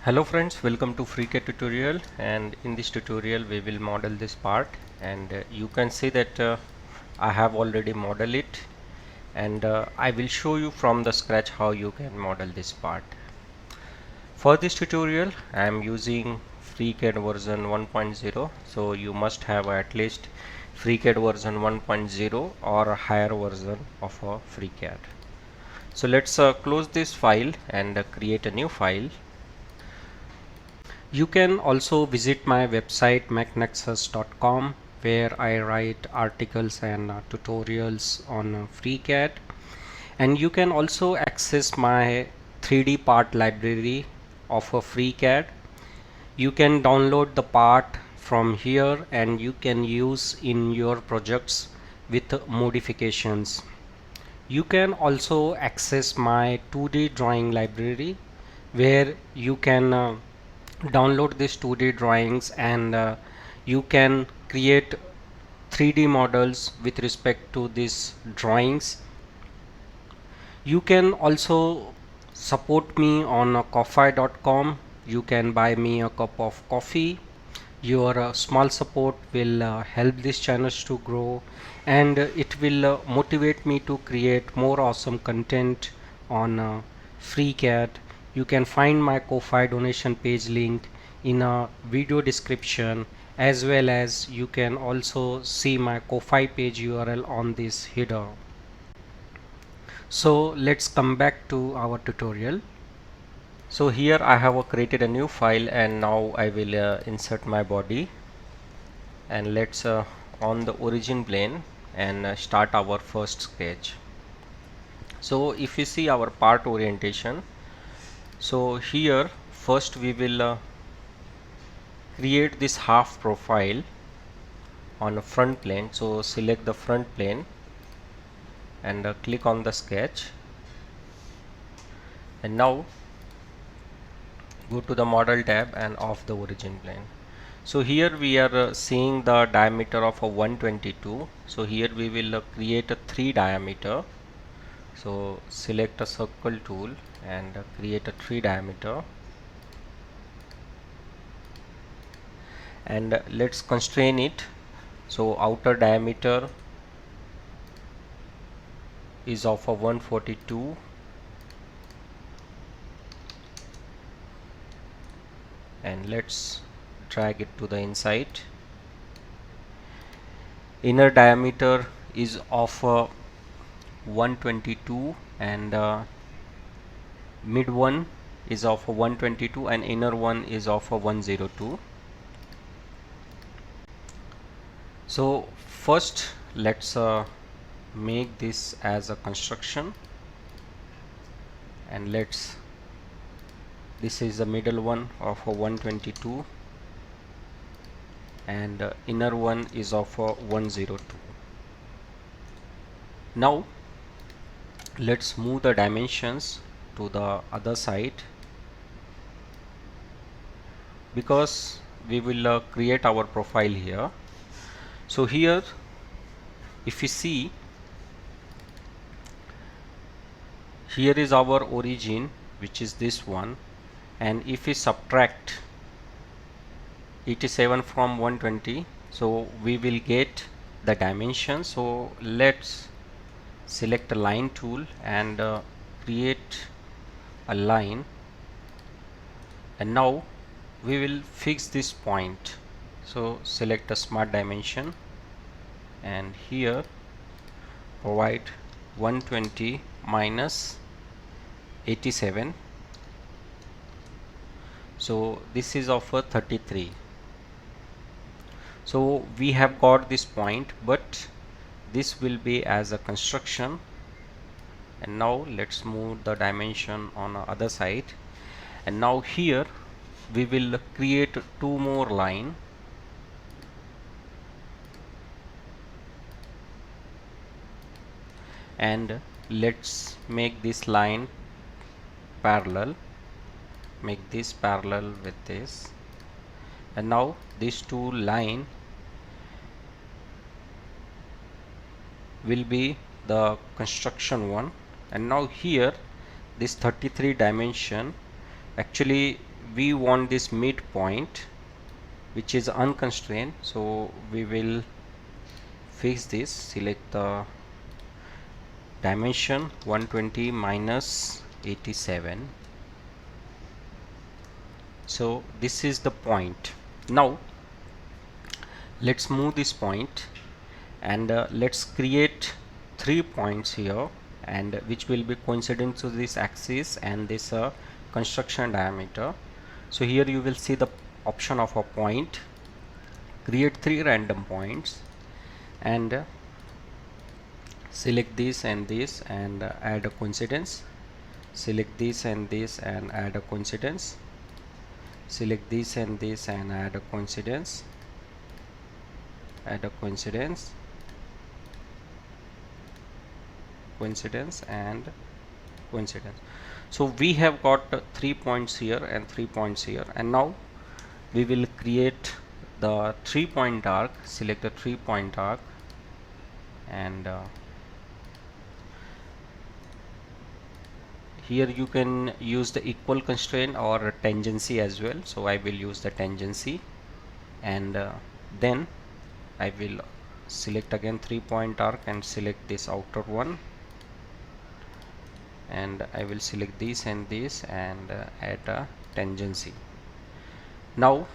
Hello friends, welcome to FreeCAD tutorial, and in this tutorial we will model this part, and you can see that I have already modeled it, and I will show you from the scratch how you can model this part. For this tutorial I am using FreeCAD version 1.0, so you must have at least FreeCAD version 1.0 or a higher version of a FreeCAD. So let's close this file and create a new file. You can also visit my website mechnexus.com, where I write articles and tutorials on FreeCAD, and you can also access my 3D part library of a FreeCAD. You can download the part from here and you can use in your projects with modifications. You can also access my 2D drawing library, where you can download these 2D drawings and you can create 3D models with respect to these drawings. You can also support me on ko-fi.com. You can buy me a cup of coffee. Your small support will help this channel to grow, and it will motivate me to create more awesome content on FreeCAD. You can find my Ko-fi donation page link in a video description, as well as you can also see my Ko-fi page URL on this header. So let's come back to our tutorial. So here I have created a new file, and now I will insert my body, and let's on the origin plane and start our first sketch. So if you see our part orientation, so here first we will create this half profile on a front plane. So select the front plane and click on the sketch, and now go to the model tab and off the origin plane. So here we are seeing the diameter of a 122. So here we will create a 3 diameter. So select a circle tool and create a 3 diameter, and let's constrain it. So outer diameter is of a 142, and let's drag it to the inside. Inner diameter is of 122, and mid one is of 122 and inner one is of 102. So first let's make this as a construction, and this is the middle one of 122 and inner one is of 102. Now let's move the dimensions to the other side, because we will create our profile here. So here if you see, here is our origin, which is this one, and if we subtract 87 from 120, so we will get the dimension. So let's select a line tool and create a line, and now we will fix this point. So select a smart dimension and here provide 120 minus 87. So this is of a 33. So we have got this point, but this will be as a construction. And now let's move the dimension on the other side, and now here we will create 2 more line, and let's make this line parallel, make this parallel with this, and now these 2 line will be the construction one. And now here this 33 dimension, actually we want this midpoint which is unconstrained, so we will fix this. Select the dimension 120 minus 87. So this is the point. Now let's move this point and let's create 3 points here, and which will be coincident to this axis and this construction diameter. So here you will see the option of a point, create 3 random points, and select this and this and add a coincidence. Select this and this and add a coincidence. Select this and this and add a coincidence. Add a coincidence, coincidence and coincidence. So we have got 3 points here and 3 points here, and now we will create the 3-point arc. Select the 3-point arc and here you can use the equal constraint or tangency as well. So I will use the tangency, and then I will select again 3-point arc and select this outer one, and I will select this and this and add a tangency. Now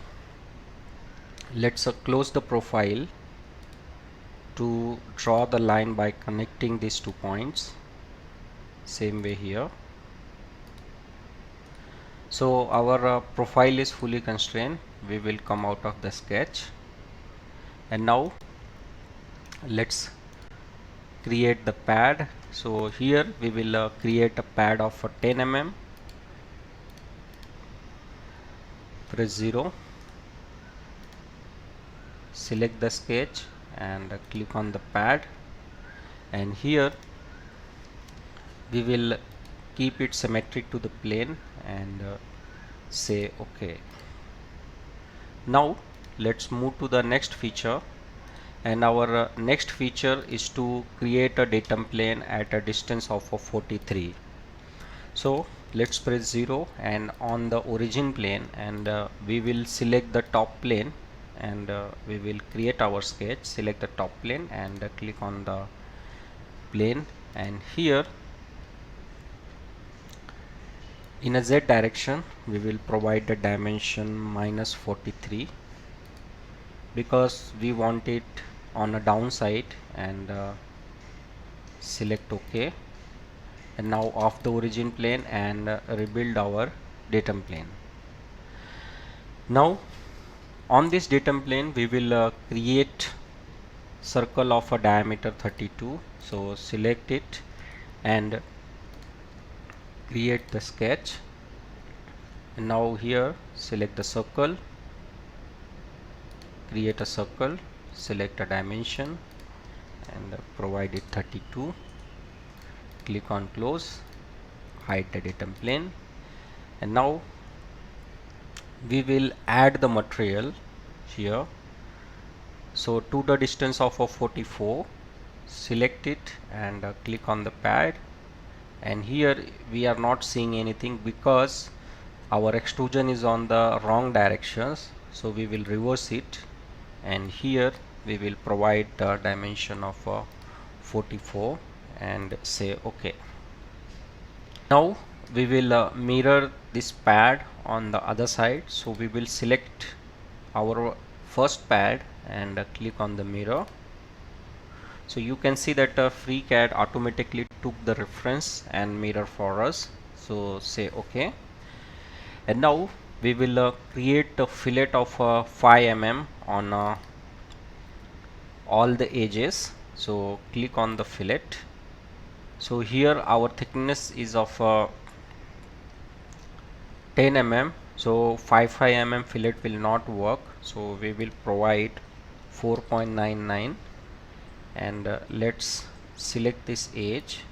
let's close the profile to draw the line by connecting these 2 points. Same way here. So our profile is fully constrained. We will come out of the sketch, and now let's create the pad. So here we will create a pad of 10 mm. Press 0, select the sketch and click on the pad, and here we will keep it symmetric to the plane and say OK. Now let's move to the next feature, and our next feature is to create a datum plane at a distance of 43. So let's press 0 and on the origin plane, and we will select the top plane, and we will create our sketch. Select the top plane and click on the plane, and here in a Z direction we will provide the dimension minus 43 because we want it on a downside, and select OK. And now off the origin plane and rebuild our datum plane. Now on this datum plane we will create circle of a diameter 32. So select it and create the sketch, and now here select the circle, create a circle, select a dimension and provide it 32. Click on close, hide the datum plane, and now we will add the material here. So to the distance of 44, select it and click on the pad, and here we are not seeing anything because our extrusion is on the wrong directions. So we will reverse it, and here we will provide the dimension of 44 and say OK. Now we will mirror this pad on the other side. So we will select our first pad and click on the mirror. So you can see that FreeCAD automatically took the reference and mirror for us. So say OK, and now we will create a fillet of 5 mm on all the edges. So click on the fillet. So here our thickness is of 10 mm, so 5 mm fillet will not work, so we will provide 4.99, and let's select this edge.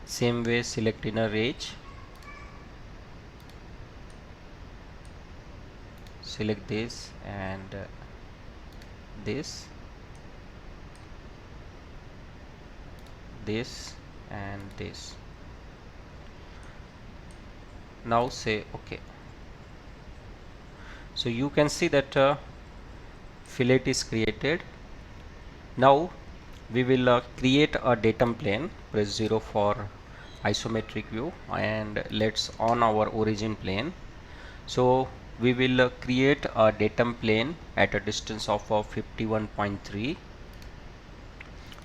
Same way select inner edge, select this and this, this and this. Now say OK. So you can see that fillet is created. Now we will create a datum plane. Press 0 for isometric view, and let's on our origin plane. So we will create a datum plane at a distance of 51.3.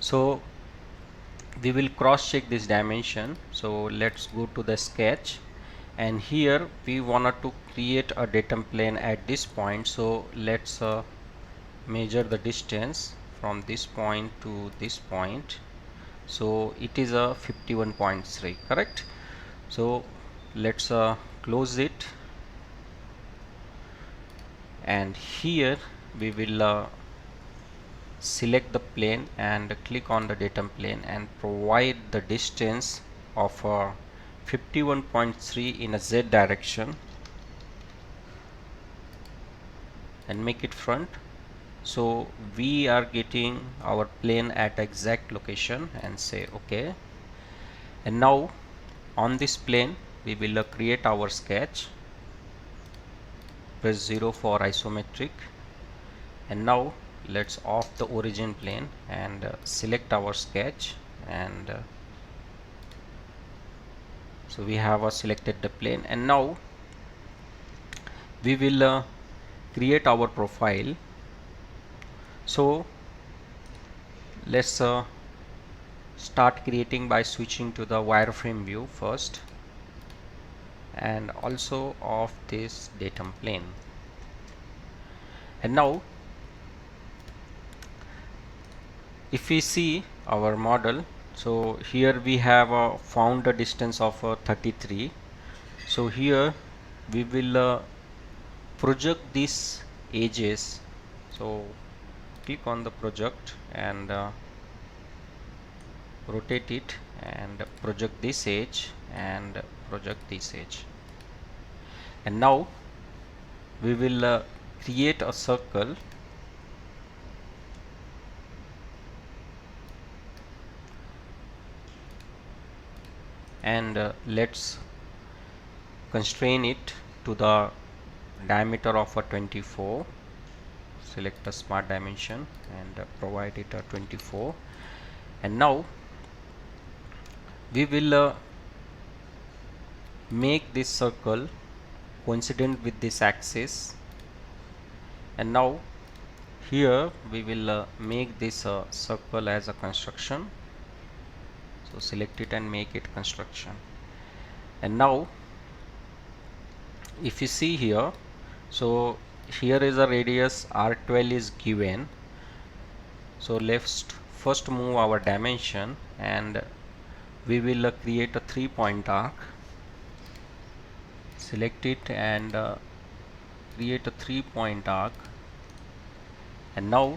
So we will cross check this dimension. So let's go to the sketch, and here we wanted to create a datum plane at this point. So let's measure the distance from this point to this point. So it is a 51.3, correct? So let's close it, and here we will select the plane and click on the datum plane and provide the distance of 51.3 in a Z direction and make it front. So we are getting our plane at exact location, and say OK. And now on this plane we will create our sketch. Press 0 for isometric, and now let's off the origin plane and select our sketch, and so we have selected the plane. And now we will create our profile. So let's start creating by switching to the wireframe view first, and also of this datum plane. And now if we see our model, so here we have found a distance of 33. So here we will project these edges. So click on the project and rotate it and project this edge and project this edge. And now we will create a circle, and let's constrain it to the diameter of a 24. Select a smart dimension and provide it a 24. And now we will make this circle coincident with this axis. And now here we will make this circle as a construction. So select it and make it construction. And now if you see here, so here is a radius R12 is given. So let's first move our dimension, and we will create a 3-point arc. Select it and create a 3-point arc. And now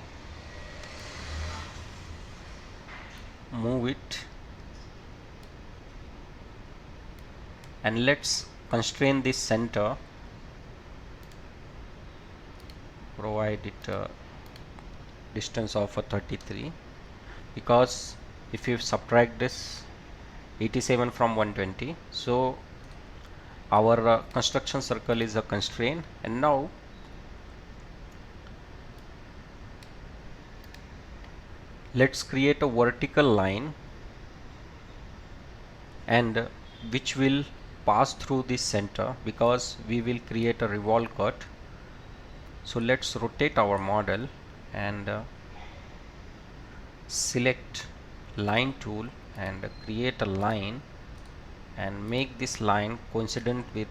move it, and let's constrain this center. Provide it a distance of 33, because if you subtract this 87 from 120, so our construction circle is a constraint. And now let's create a vertical line, and which will pass through this center, because we will create a revolve cut. So let's rotate our model and select line tool and create a line, and make this line coincident with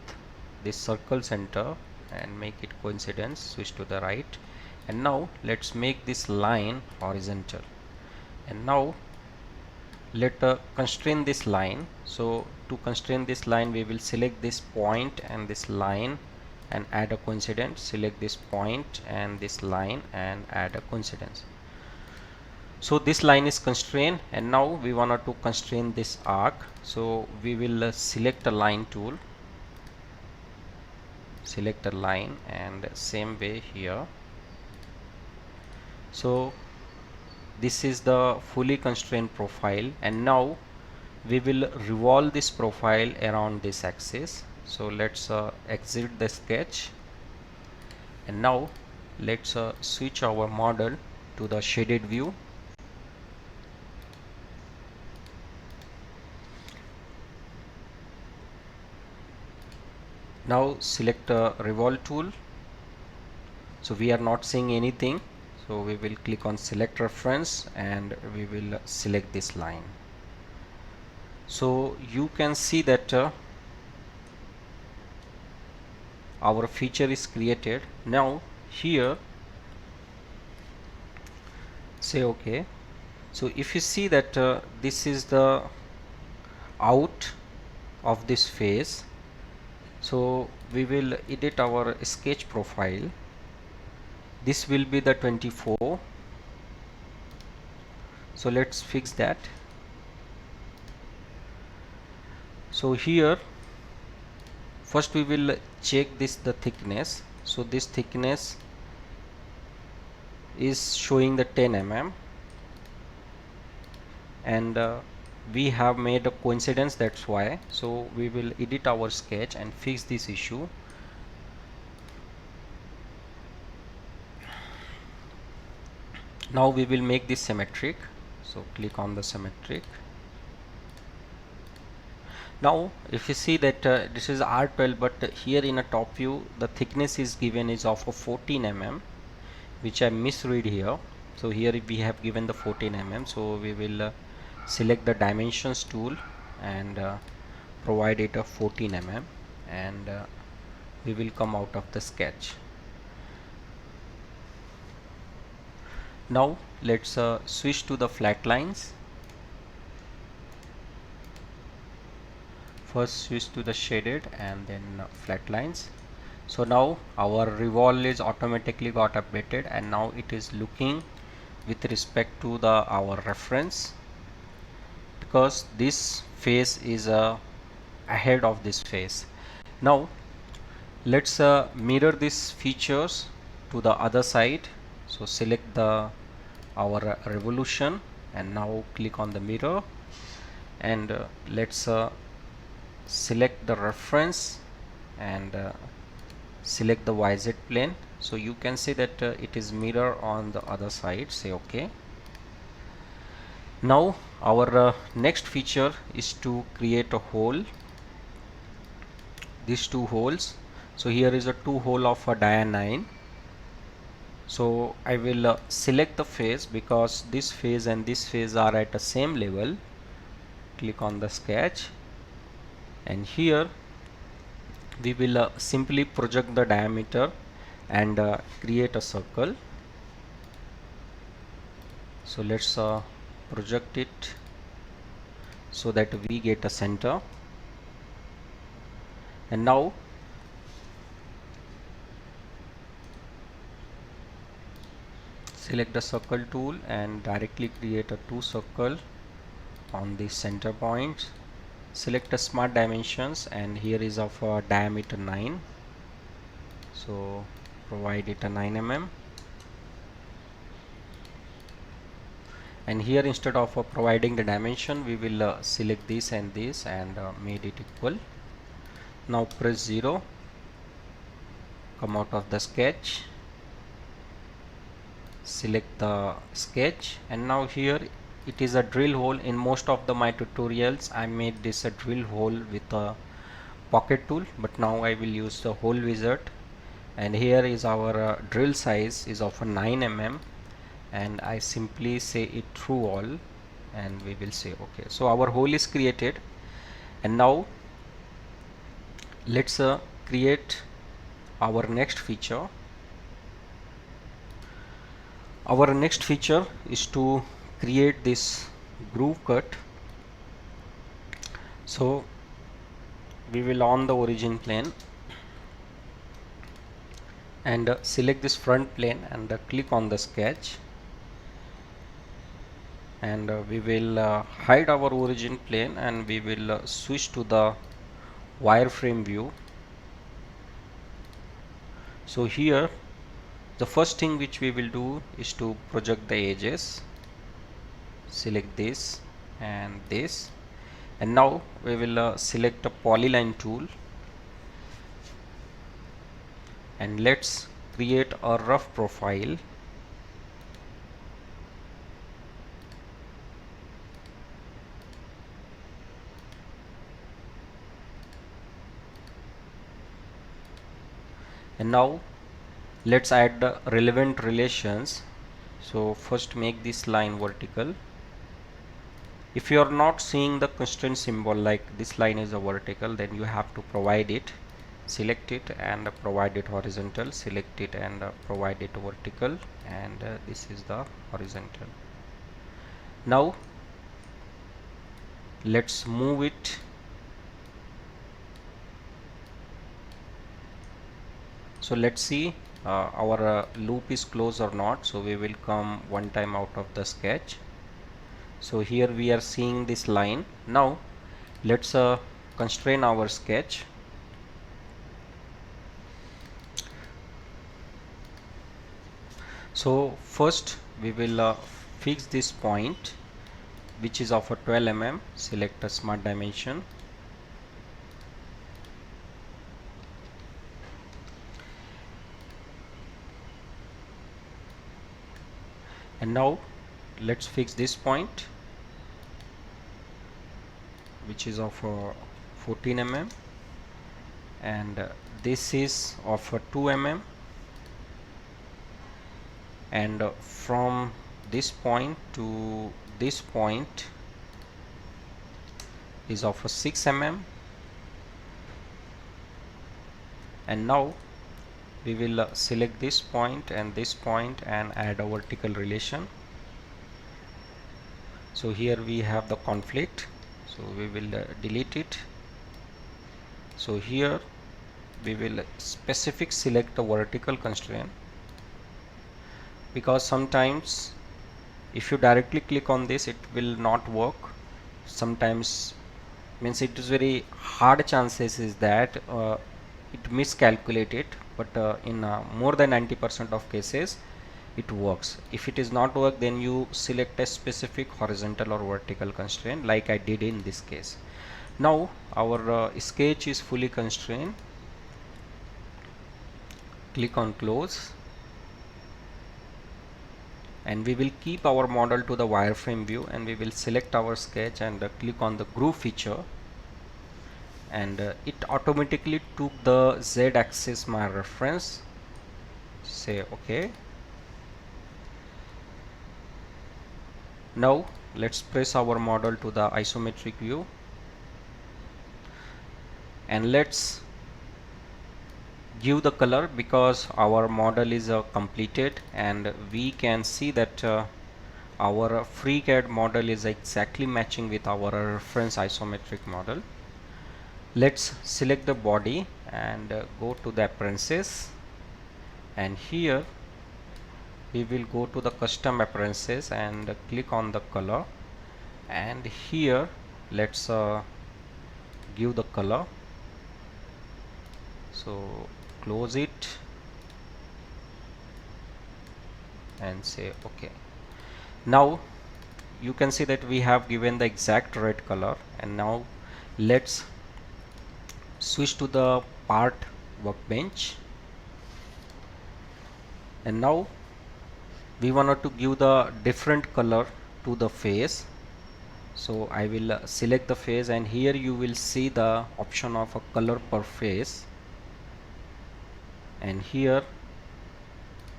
this circle center and make it coincidence. Switch to the right, and now let's make this line horizontal. And now let constrain this line. So to constrain this line, we will select this point and this line and add a coincidence. Select this point and this line and add a coincidence. So this line is constrained, and now we wanted to constrain this arc. So we will select a line tool, select a line, and same way here. So this is the fully constrained profile, and now we will revolve this profile around this axis. So let's exit the sketch, and now let's switch our model to the shaded view. Now select revolve tool. So we are not seeing anything, so we will click on select reference and we will select this line. So you can see that our feature is created. Now here say OK. So if you see that this is the out of this face, so we will edit our sketch profile. This will be the 24. So let's fix that. So here first we will check the thickness. So this thickness is showing the 10 mm, and we have made a coincidence, that's why. So we will edit our sketch and fix this issue. Now we will make this symmetric, so click on the symmetric. Now if you see that this is R12, but here in a top view the thickness is given is of a 14 mm, which I misread here. So here we have given the 14 mm, so we will select the dimensions tool and provide it a 14 mm, and we will come out of the sketch. Now let's switch to the flat lines. First switch to the shaded and then flat lines. So now our revolve is automatically got updated, and now it is looking with respect to the our reference, because this face is ahead of this face. Now let's mirror these features to the other side. So select the our revolution and now click on the mirror, and let's select the reference and select the YZ plane. So you can see that it is mirror on the other side. Say OK. Now our next feature is to create a hole, these two holes. So here is a two hole of a dia 9. So I will select the face, because this face and this face are at the same level. Click on the sketch, and here we will simply project the diameter and create a circle. So let's project it so that we get a center. And now select the circle tool and directly create a two circle on the center points. Select the smart dimensions, and here is of diameter 9, so provide it a 9 mm, and here instead of providing the dimension we will select this and this and made it equal. Now press 0, come out of the sketch, select the sketch, and now here it is a drill hole. In most of my tutorials I made this a drill hole with a pocket tool, but now I will use the hole wizard, and here is our drill size is of a 9 mm, and I simply say it through all, and we will say OK. So our hole is created, and now let's create our next feature. Our next feature is to create this groove cut. So we will on the origin plane and select this front plane and click on the sketch, and we will hide our origin plane and we will switch to the wireframe view. So here the first thing which we will do is to project the edges. Select this and this, and now we will select a polyline tool and let's create a rough profile. And now let's add the relevant relations. So first make this line vertical. If you are not seeing the constraint symbol, like this line is a vertical, then you have to provide it, select it and provide it horizontal, select it and provide it vertical, and this is the horizontal. Now let's move it. So let's see our loop is closed or not. So we will come one time out of the sketch. So here we are seeing this line. Now let's constrain our sketch. So first we will fix this point, which is of a 12 mm. Select a smart dimension, and now let's fix this point, which is of 14 mm, and this is of 2 mm, and from this point to this point is of 6 mm. And now we will select this point and this point and add a vertical relation. So here we have the conflict, so we will delete it. So here we will specific select a vertical constraint, because sometimes if you directly click on this it will not work. Sometimes means it is very hard chances is that it miscalculated, but in more than 90% of cases it works. If it is not work, then you select a specific horizontal or vertical constraint like I did in this case. Now our sketch is fully constrained. Click on close, and we will keep our model to the wireframe view, and we will select our sketch and click on the groove feature, and it automatically took the z-axis my reference. Say OK. Now let's press our model to the isometric view, and let's give the color, because our model is completed, and we can see that our FreeCAD model is exactly matching with our reference isometric model. Let's select the body and go to the appearances, and here we will go to the custom appearances and click on the color, and here let's give the color. So close it and say OK. Now you can see that we have given the exact red color, and now let's switch to the part workbench, and now we wanted to give the different color to the face. So I will select the face, and here you will see the option of a color per face, and here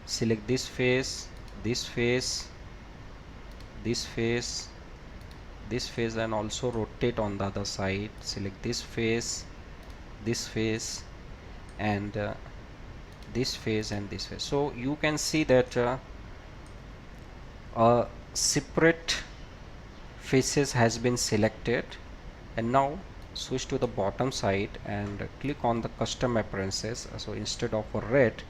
select this face, this face, this face, this face, and also rotate on the other side. Select this face, and this face and this face. So you can see that a separate faces has been selected, and now switch to the bottom side and click on the custom appearances. So instead of a red,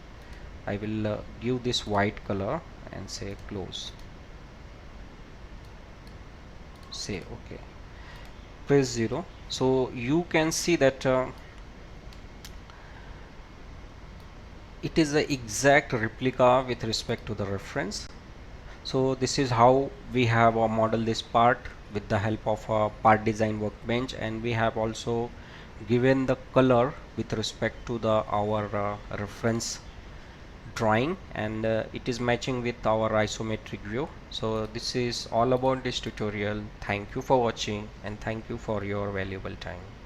I will give this white color and say close. Say OK. Press 0. So you can see that it is the exact replica with respect to the reference. So this is how we have modeled this part with the help of a part design workbench, and we have also given the color with respect to the our reference drawing, and it is matching with our isometric view. So this is all about this tutorial. Thank you for watching and thank you for your valuable time.